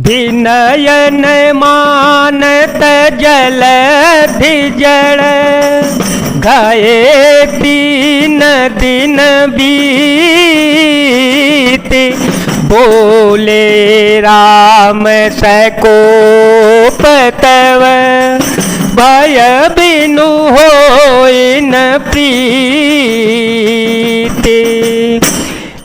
विनयन मानत जलधि जड़, गए 3 दिन बीते, बोले राम सकोप तव, भय बिनु होय न प्रीति।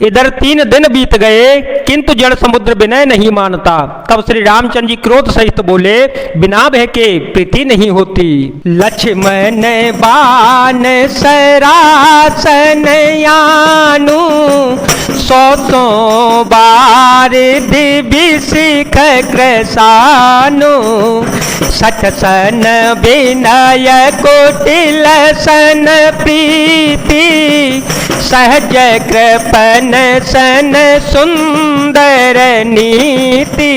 इधर 3 दिन बीत गए किंतु जड़ समुद्र विनय नहीं मानता। तब श्री रामचंद्र जी क्रोध सहित बोले, बिना भय के प्रीति नहीं होती। लक्ष्मण बाण सरासन यानु, 100 बार दिव्य शिख कृसानु, 60 सन विनय कुटिल सन प्रीति, सहज कृपन सन सुंदर नीति,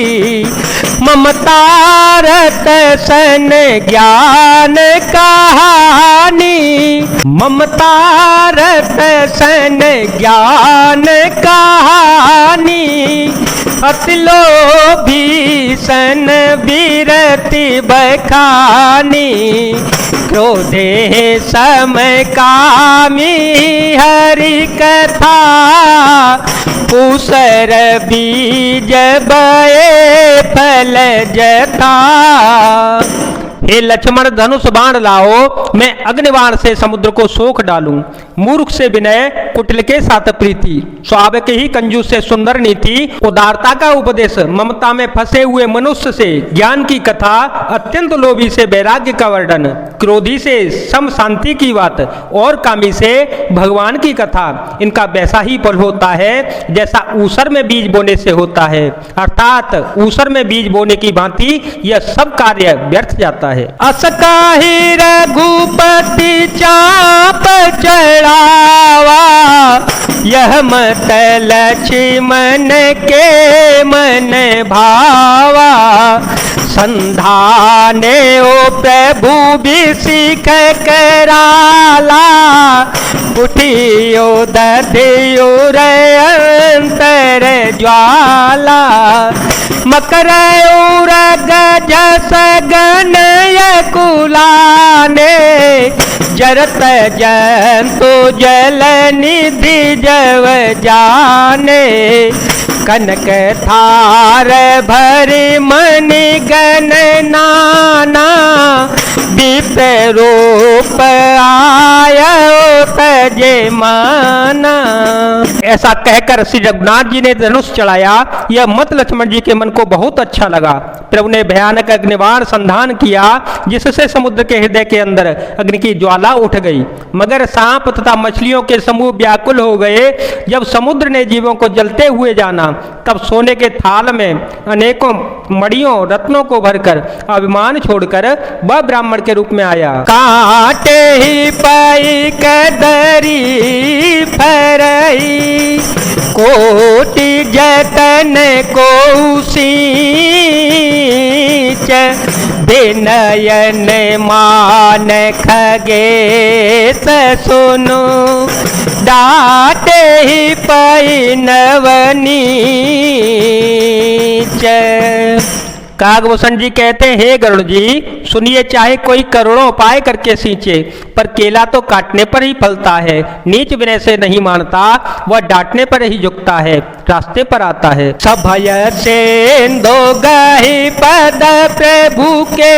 ममता रत सन ज्ञान कहानी, ममता रत सन ज्ञान कहानी, अति लोभी सन विरति बखानी, क्रोधे सम कामी हरि कथा, पूसर बीज बये फल जथा। हे लक्ष्मण धनुष बाण लाओ, मैं अग्निबाण से समुद्र को सोख डालूं। मूर्ख से विनय, कुटिल के साथ प्रीति, स्वाभाविक ही कंजूस से सुंदर नीति, उदारता का उपदेश, ममता में फंसे हुए मनुष्य से ज्ञान की कथा, अत्यंत लोभी से वैराग्य का वर्णन, क्रोधी से सम शांति की बात और कामी से भगवान की कथा। इनका वैसा ही फल होता है जैसा ऊसर में बीज बोने से होता है, अर्थात ऊसर में बीज बोने की भांति यह सब कार्य व्यर्थ जाता है। अस काहि रघुपति चाप चढ़ावा, यह मत लक्ष्मण के मन भावा, संधाने ओ प्रभु बिसिख कराला, उठियो दधियो अंतर ज्वाला, मकर गज सगन कुलाने, जरत जंतु जल निधि जव जाने, कनक थार भरि मणि गण नाना, दीप रूप आयो तजे माना। ऐसा कहकर श्री रघुनाथ जी ने धनुष चढ़ाया। यह मत लक्ष्मण जी के मन को बहुत अच्छा लगा। प्रभु ने भयानक अग्निबाण संधान किया, जिससे समुद्र के हृदय के अंदर अग्नि की ज्वाला उठ गई। मगर सांप तथा मछलियों के समूह व्याकुल हो गए। जब समुद्र ने जीवों को जलते हुए जाना, तब सोने के थाल में अनेकों मड़ियों रत्नों को भरकर अभिमान छोड़कर वह ब्राह्मण के रूप में आया। काटे ही पाई कदरी फरई, कोटि जतन को सींच, विनयन मान खगेश सुनु, डाटे ही पई नवनीच। कागभूषण जी कहते हैं, हे गरुड़ जी सुनिए, चाहे कोई करोड़ों उपाय करके सींचे, पर केला तो काटने पर ही फलता है। नीच विनय से नहीं मानता, वह डांटने पर ही झुकता है, रास्ते पर आता है। सभय सेंदो गहि पद प्रभु के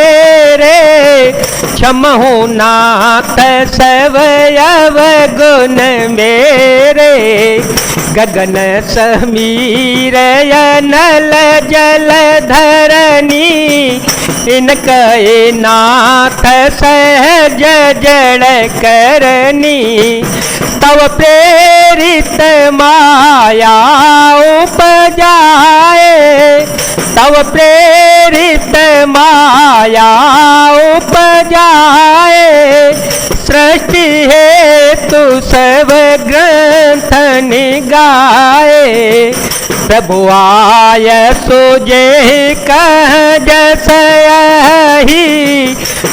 रे, क्षमहु नाथ सवयव गुण मेरे, गगन समीर नल जल धरनी, इनके नाथ सहज जड़ करनी, तव प्रेरित माया उपजाए, तव प्रेरित माया उपजाए, सृष्टि हेतु सब ग्रंथ निगाए, प्रभु आय सुजे कह जसहि,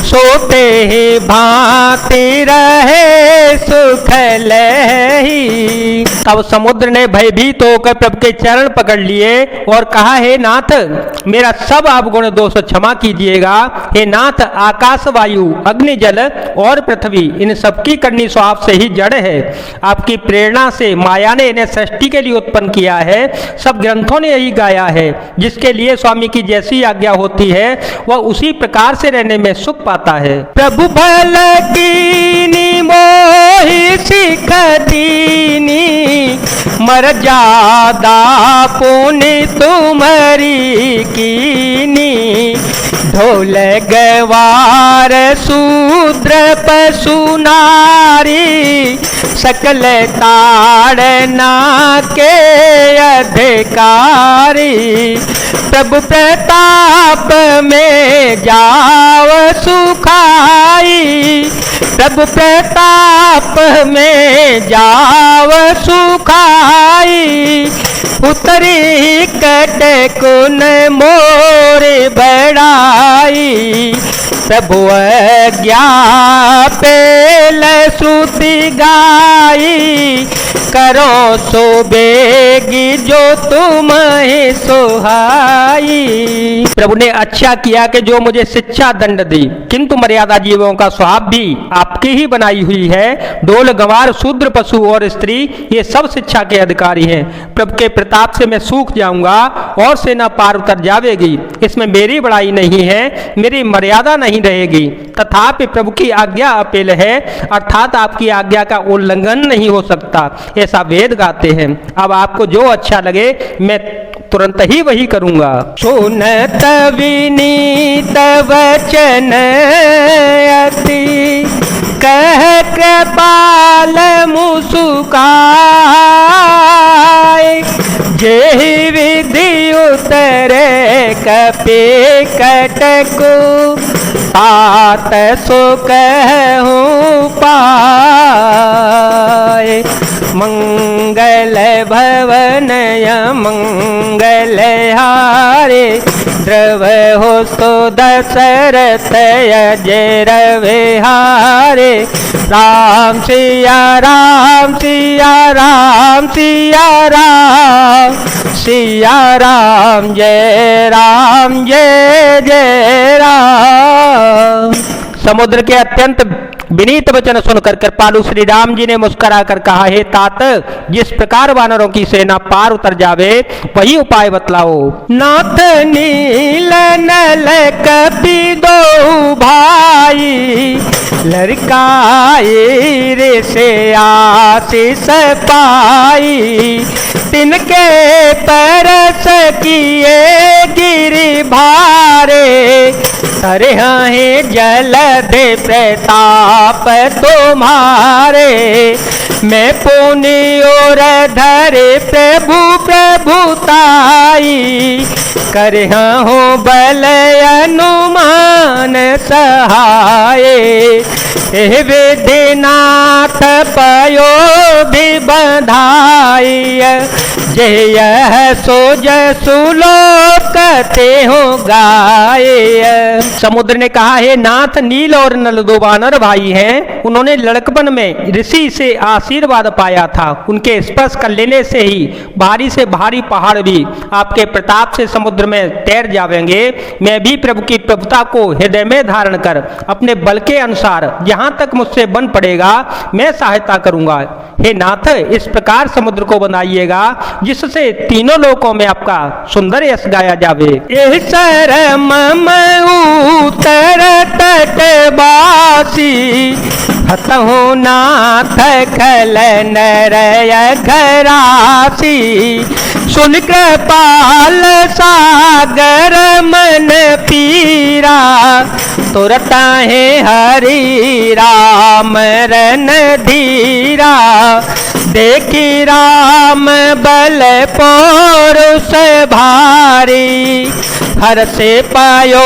सोते ही भांति रहे सुख लही। तब समुद्र ने भयभीत होकर प्रभु के चरण पकड़ लिए और कहा, हे नाथ, मेरा सब अवगुण दोष क्षमा कीजिएगा। हे नाथ, आकाश, वायु, अग्नि, जल और पृथ्वी, इन सबकी करनी सो आपसे ही जड़ है। आपकी प्रेरणा से माया ने इन्हें सृष्टि के लिए उत्पन्न किया है। सब ग्रंथों ने यही गाया है। जिसके लिए स्वामी की जैसी आज्ञा होती है वह उसी प्रकार से रहने में सुख पाता है। प्रभु भल कीनी मोहि सिख दीनी, मर्यादा पुनि तुम्हारी कीनी। ढोल गवार शूद्र पशु नारी, सकल ताड़ना के अधिकारी। प्रभु प्रताप में जाव सुखाई, प्रभु प्रताप में जाव सुखाई। उतरी कट कुन मोर बड़ाई, प्रभु आज्ञा पेल श्रुति गाई। करो सो बेगी जो तुम्हें सुहाई। प्रभु ने अच्छा किया कि जो मुझे शिक्षा दंड दी, किंतु मर्यादा जीवों का स्वभाव भी आपकी ही बनाई हुई है। डोल गंवार शूद्र पशु और स्त्री ये सब शिक्षा के अधिकारी हैं। प्रभु के प्रताप से मैं सूख जाऊंगा और सेना पार उतर जावेगी। इसमें मेरी बड़ाई नहीं है, मेरी मर्यादा नहीं रहेगी। तथापि प्रभु की आज्ञा अपेल है, अर्थात आपकी आज्ञा का उल्लंघन नहीं हो सकता, ऐसा वेद गाते हैं। अब आपको जो अच्छा लगे मैं तुरंत ही वही करूंगा। सुनत विनीत वचन अति, कह कृपाल मुस्काए। जेहि विधि उतरे कपि कटकु, तात सो कहूँ पाए। मंगल भवन मंगल हारे, द्रव हो सो दशरथ अजर विहारे। राम सिया राम सिया राम सिया राम, सिया राम जय राम जय जय राम। समुद्र के अत्यंत विनीत वचन सुनकर कृपालु श्री राम जी ने मुस्कुरा कर कहा, हे तात, जिस प्रकार वानरों की सेना पार उतर जावे वही उपाय बतलाओ। नाथ नील नल कपि दो भाई, लड़काए रे से आशीष पाई। तिनके परस किए गिरि भारे, तरहे जल दे प्रताप तुम्हारे। मैं पुनि और धरे प्रभु प्रभुताई, करहु बल अनुमान सहाय। हे विधिनाथ पयो भी बधाई, जय सो जसुलोक ते हो गाये। समुद्र ने कहा, हे नाथ, नील और नल दो वानर भाई हैं। उन्होंने लड़कपन में ऋषि से आशीर्वाद पाया था। उनके स्पर्श कर लेने से ही भारी से भारी पहाड़ भी आपके प्रताप से समुद्र में तैर जावेंगे। मैं भी प्रभु की प्रभुता को हृदय में धारण कर अपने बल के अनुसार जहां तक मुझसे बन पड़ेगा मैं सहायता करूंगा। हे नाथ, इस प्रकार समुद्र को बनाइएगा जिससे तीनों लोकों में आपका सुंदर यश गाया जावे। उतर तट बासी, हतहु नाथ खल नरय घरासी। सुन कृपाल सागर मन पीरा, तुरत है हरि राम रन धीरा। देखी राम बल पौरुष भारी, हर से पायो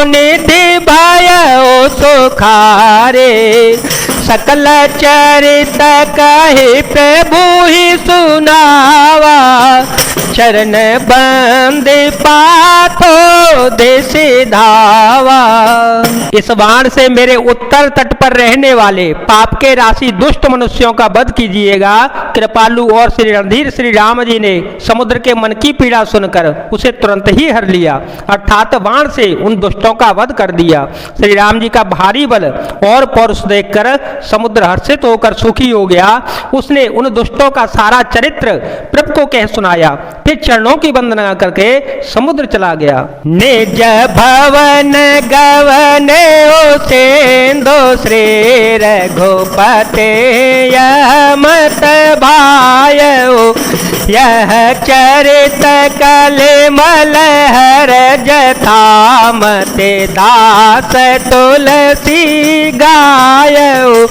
निधि भयो सुखारे। सकल चरित कहे प्रभु ही सुनावा, शरण बंदे पाथो देश धावा। इस बाण से मेरे उत्तर तट पर रहने वाले पाप के राशि दुष्ट मनुष्यों का वध कीजिएगा। कृपालु और श्री रणधीर श्री राम जी ने समुद्र के मन की पीड़ा सुनकर उसे तुरंत ही हर लिया, अर्थात बाण से उन दुष्टों का वध कर दिया। श्री राम जी का भारी बल और पौरुष देखकर समुद्र हर्षित होकर सुखी हो गया। उसने उन दुष्टों का सारा चरित्र प्रभु को कह सुनाया, फिर चरणों की वंदना करके समुद्र चला गया। निज भवन गवन ओ सेंदो श्री रघुपते यह मत भायो, यह चरित कलिमल हर जथा मते दास तुलसी गायो।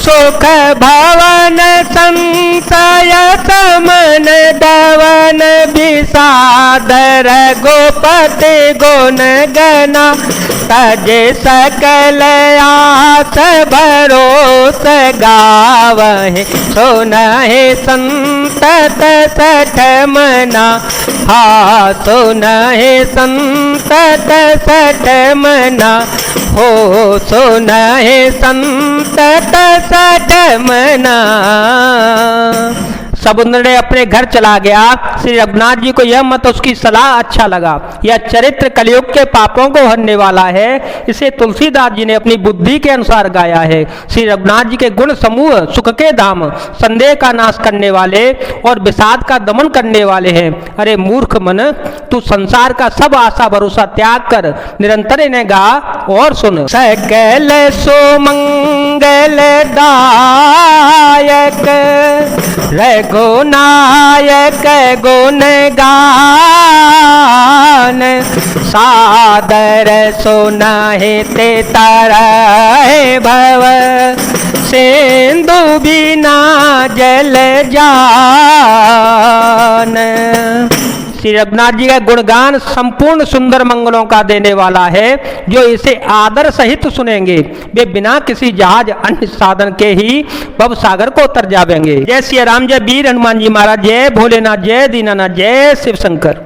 सुख भवन संशय समन दवन विषादर गोपति गुण गना, तजे सकल आस भरोस गावहे, सुनहि संतत सठ मना। हा सुनहि संतत सठ मना, हो सुनहि संतत सठ मना। समुद्र ने अपने घर चला गया। श्री रघुनाथ जी को यह मत उसकी सलाह अच्छा लगा। यह चरित्र कलयुग के पापों को हरने वाला है। इसे तुलसीदास जी ने अपनी बुद्धि के अनुसार गाया है। श्री रघुनाथ जी के गुण समूह सुख के धाम, संदेह का नाश करने वाले और विषाद का दमन करने वाले हैं। अरे मूर्ख मन, तू संसार का सब आशा भरोसा त्याग कर निरंतर इन्हें गा और सुन। सकल सुमंगल दायक रघुनायक गुण गान, सादर सुनाहि ते तरहि भव, सिंधु बिना जल जान। श्री रघुनाथ जी का गुणगान संपूर्ण सुंदर मंगलों का देने वाला है। जो इसे आदर सहित सुनेंगे वे बिना किसी जहाज अन्य साधन के ही भव सागर को उतर जाएंगे। जय श्री राम, जय वीर हनुमान जी महाराज, जय भोलेनाथ, जय दीनानाथ, जय शिव शंकर।